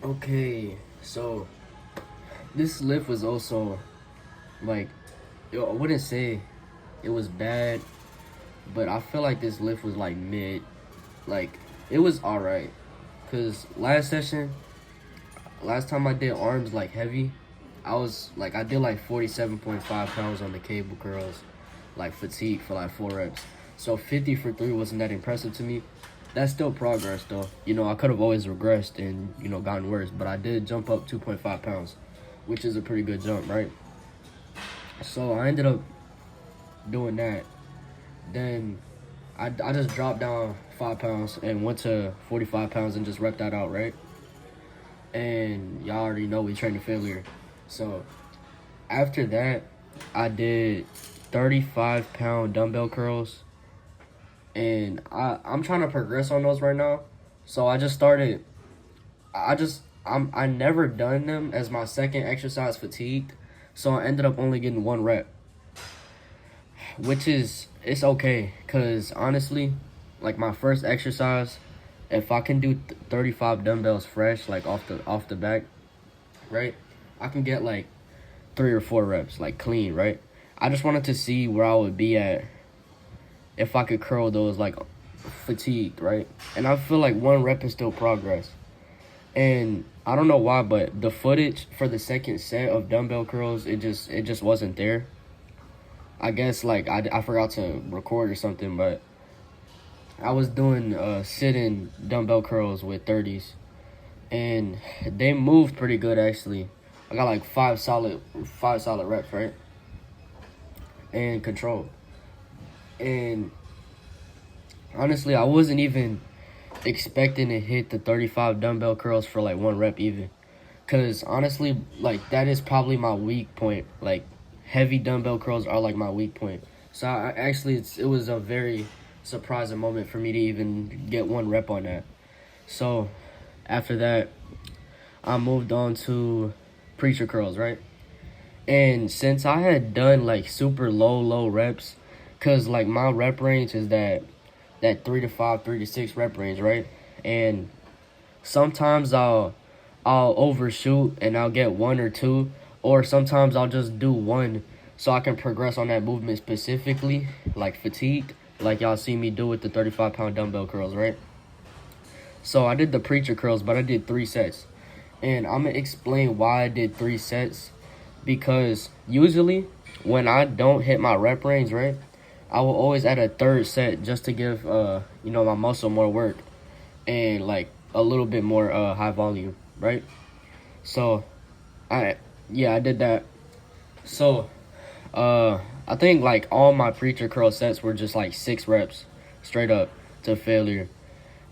Okay, so this lift was also like, I wouldn't say it was bad, but I feel like this lift was like mid. Like, it was alright. Cause last time I did arms like heavy, I did like 47.5 pounds on the cable curls, like fatigue for like 4 reps. So 50 for 3 wasn't that impressive to me. That's still progress though. I could have always regressed and, gotten worse, but I did jump up 2.5 pounds, which is a pretty good jump, right? So I ended up doing that. Then I just dropped down 5 pounds and went to 45 pounds and just repped that out, right? And y'all already know we train to failure. So after that, I did 35-pound dumbbell curls, and I'm trying to progress on those right now. So I just started. I never done them as my second exercise fatigued, so I ended up only getting 1 rep, which is it's okay. Cause honestly, like my first exercise, if I can do 35 dumbbells fresh, like off the back, right, I can get like 3 or 4 reps, like clean, right? I just wanted to see where I would be at if I could curl those like fatigued, right? And I feel like 1 rep is still progress. And I don't know why, but the footage for the second set of dumbbell curls, it just wasn't there. I guess like I forgot to record or something, but I was doing sitting dumbbell curls with 30s, and they moved pretty good actually. I got like five solid reps, right? And control. And honestly, I wasn't even expecting to hit the 35 dumbbell curls for like 1 rep even. Cause honestly, like that is probably my weak point. Like heavy dumbbell curls are like my weak point. So it was a very surprising moment for me to even get 1 rep on that. So after that, I moved on to preacher curls, right? And since I had done like super low reps, cause like my rep range is that 3 to 5, 3 to 6 rep range, right? And sometimes I'll overshoot and I'll get 1 or 2, or sometimes I'll just do 1 so I can progress on that movement specifically, like fatigued, like y'all see me do with the 35-pound dumbbell curls, right? So I did the preacher curls, but I did 3 sets. And I'm gonna explain why I did 3 sets, because usually when I don't hit my rep range, right, I will always add a third set just to give my muscle more work and like a little bit more high volume, right? So I did that. So I think like all my preacher curl sets were just like 6 reps straight up to failure.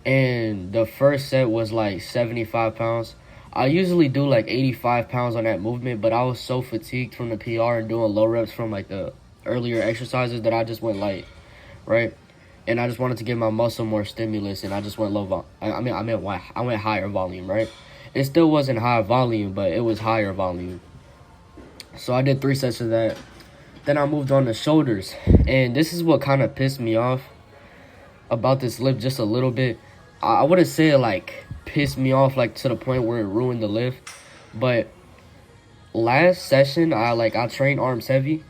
And the first set was like 75 pounds. I usually do like 85 pounds on that movement, but I was so fatigued from the PR and doing low reps from like the earlier exercises that I just went light, right? And I just wanted to give my muscle more stimulus, and I just went low vol. I went higher volume, right? It still wasn't high volume, but it was higher volume. So I did 3 sets of that. Then I moved on to shoulders, and this is what kind of pissed me off about this lift just a little bit. I wouldn't say it like pissed me off like to the point where it ruined the lift, but last session I trained arms heavy.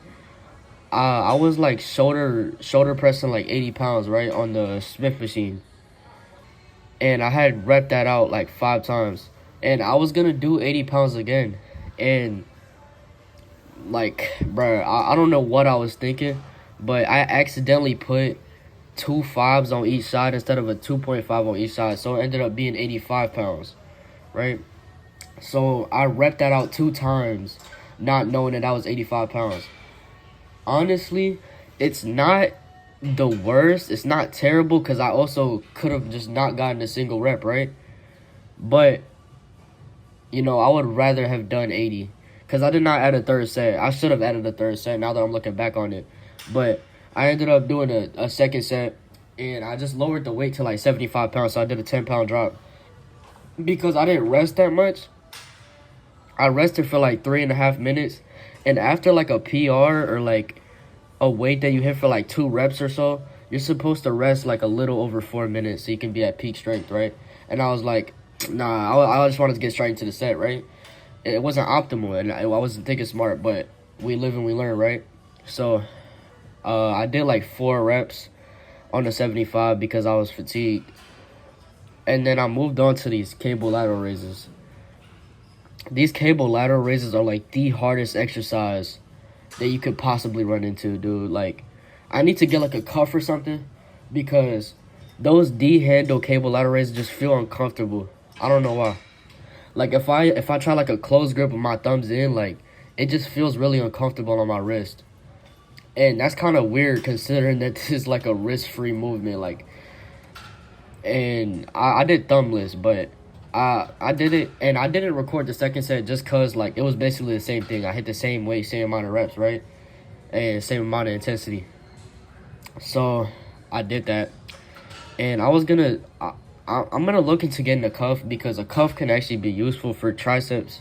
I was like shoulder pressing like 80 pounds, right, on the Smith machine, and I had repped that out like 5 times, and I was gonna do 80 pounds again, and like, bro, I don't know what I was thinking, but I accidentally put 2 5s on each side instead of a 2.5 on each side, so it ended up being 85 pounds, right? So I repped that out 2 times, not knowing that was 85 pounds. Honestly, it's not the worst. It's not terrible, because I also could have just not gotten a single rep, right? But, I would rather have done 80, because I did not add a third set. I should have added a third set now that I'm looking back on it. But I ended up doing a second set, and I just lowered the weight to like 75 pounds, so I did a 10-pound drop. Because I didn't rest that much, I rested for like 3.5 minutes, and after like a PR or like a weight that you hit for like 2 reps or so, you're supposed to rest like a little over 4 minutes so you can be at peak strength, right? And I was like, Nah, I just wanted to get straight into the set, right? It wasn't optimal, and I wasn't thinking smart, but we live and we learn, right? So, I did like 4 reps on the 75 because I was fatigued. And then I moved on to these cable lateral raises. These cable lateral raises are like the hardest exercise that you could possibly run into, dude. Like, I need to get like a cuff or something because those D handle cable lateral raises just feel uncomfortable. I don't know why. Like if I try like a close grip with my thumbs in, like it just feels really uncomfortable on my wrist. And that's kind of weird considering that this is like a wrist-free movement. Like, and I did thumbless, but I did it, and I didn't record the second set just cause like it was basically the same thing. I hit the same weight, same amount of reps, right, and same amount of intensity. So I did that, and I'm gonna look into getting a cuff because a cuff can actually be useful for triceps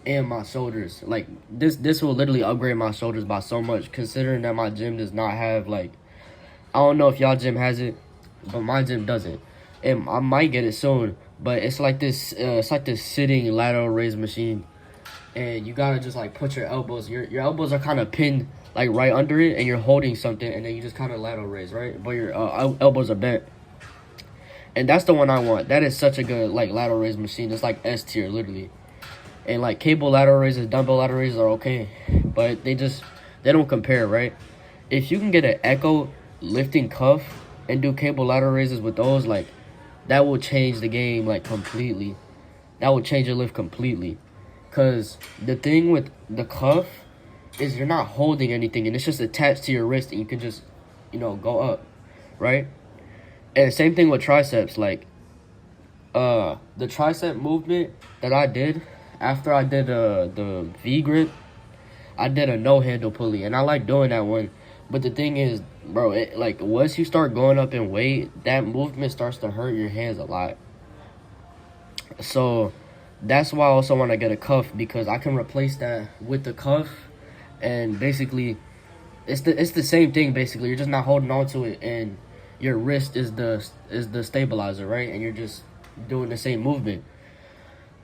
and my shoulders. Like this will literally upgrade my shoulders by so much, considering that my gym does not have like, I don't know if y'all gym has it, but my gym doesn't. And I might get it soon, but it's like this sitting lateral raise machine, and you gotta just like put your elbows. Your elbows are kind of pinned like right under it, and you're holding something, and then you just kind of lateral raise, right? But your elbows are bent. And that's the one I want. That is such a good like lateral raise machine. It's like S tier, literally. And like cable lateral raises, dumbbell lateral raises are okay, but they don't compare, right? If you can get an Echo lifting cuff and do cable lateral raises with those, like that will change the game like completely. That will change your lift completely. Cause the thing with the cuff is you're not holding anything, and it's just attached to your wrist, and you can just, go up, right? And same thing with triceps. Like, the tricep movement that I did after I did the V grip, I did a no handle pulley, and I like doing that one. But the thing is, bro, like once you start going up in weight, that movement starts to hurt your hands a lot. So that's why I also want to get a cuff, because I can replace that with the cuff, and basically, it's the same thing. Basically, you're just not holding on to it, and your wrist is the stabilizer, right? And you're just doing the same movement.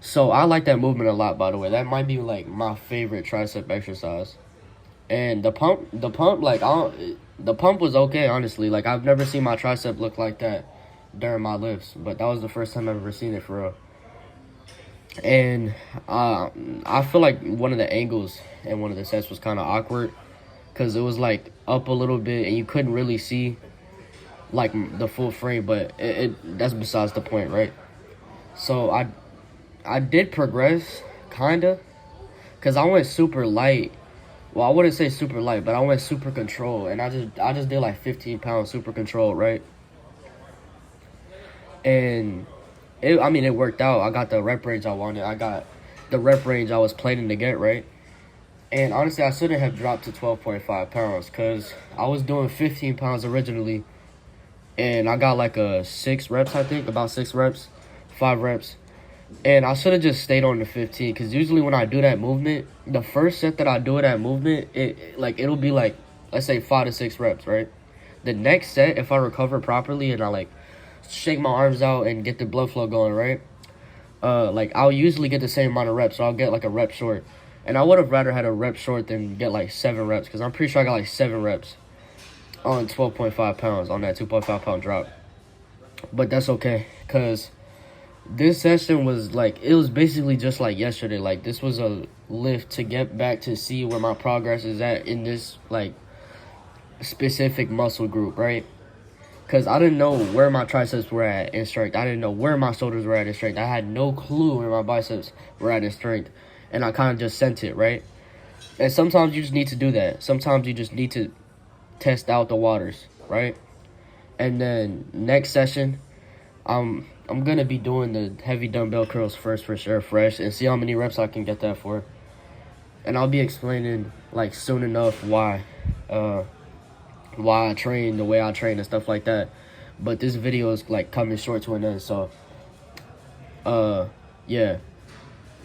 So I like that movement a lot, by the way. That might be like my favorite tricep exercise. And the pump, like the pump was okay, honestly. Like I've never seen my tricep look like that during my lifts, but that was the first time I've ever seen it for real. And I feel like one of the angles in one of the sets was kind of awkward, because it was like up a little bit and you couldn't really see like the full frame, but that's besides the point, right? So I did progress kinda, because I went super light. Well, I wouldn't say super light, but I went super control, and I just did like 15 pounds super control, right? And it worked out. I got the rep range I wanted. I got the rep range I was planning to get, right? And honestly, I shouldn't have dropped to 12.5 pounds, because I was doing 15 pounds originally, and I got like 6 reps, I think, about 6 reps, 5 reps. And I should have just stayed on the 15, because usually when I do that movement, the first set that I do that movement, it'll be like, let's say 5 to 6 reps, right? The next set, if I recover properly and I like shake my arms out and get the blood flow going, right? Like I'll usually get the same amount of reps, so I'll get like a rep short. And I would have rather had a rep short than get like 7 reps, because I'm pretty sure I got like 7 reps on 12.5 pounds on that 2.5 pound drop. But that's okay, because this session was like, it was basically just like yesterday. Like this was a lift to get back to see where my progress is at in this like specific muscle group, right? Because I didn't know where my triceps were at in strength. I didn't know where my shoulders were at in strength. I had no clue where my biceps were at in strength. And I kind of just sent it, right? And sometimes you just need to do that. Sometimes you just need to test out the waters, right? And then next session, I'm gonna be doing the heavy dumbbell curls first for sure, fresh, and see how many reps I can get that for. And I'll be explaining like soon enough why I train the way I train and stuff like that. But this video is like coming short to an end, so yeah.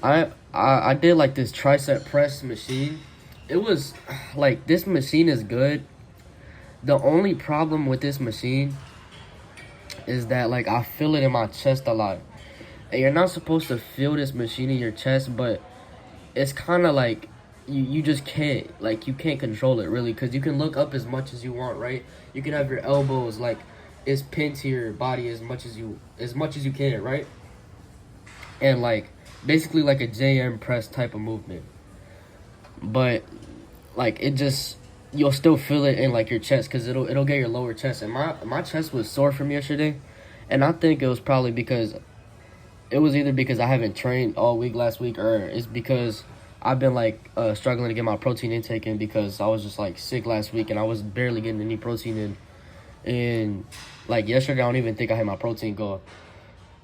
I did like this tricep press machine. It was like, this machine is good. The only problem with this machine is that like I feel it in my chest a lot. And you're not supposed to feel this machine in your chest, but it's kind of like you just can't, like, you can't control it really, because you can look up as much as you want, right? You can have your elbows like it's pinned to your body as much as you can, right? And like basically like a JM press type of movement, but like it just, you'll still feel it in like your chest, because it'll get your lower chest. And my chest was sore from yesterday, and I think it was probably because it was either because I haven't trained all week last week, or it's because I've been like struggling to get my protein intake in, because I was just like sick last week and I was barely getting any protein in. And like yesterday, I don't even think I had my protein goal.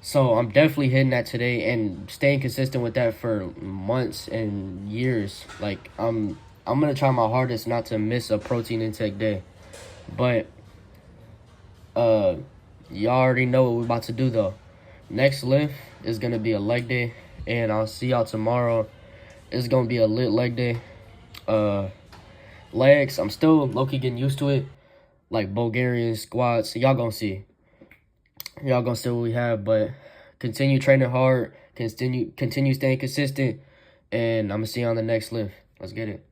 So I'm definitely hitting that today and staying consistent with that for months and years. Like I'm gonna try my hardest not to miss a protein intake day. But y'all already know what we're about to do though. Next lift is gonna be a leg day, and I'll see y'all tomorrow. It's gonna be a lit leg day. Legs, I'm still low-key getting used to it. Like Bulgarian squats. Y'all gonna see. Y'all gonna see what we have, but continue training hard, continue staying consistent, and I'm gonna see you on the next lift. Let's get it.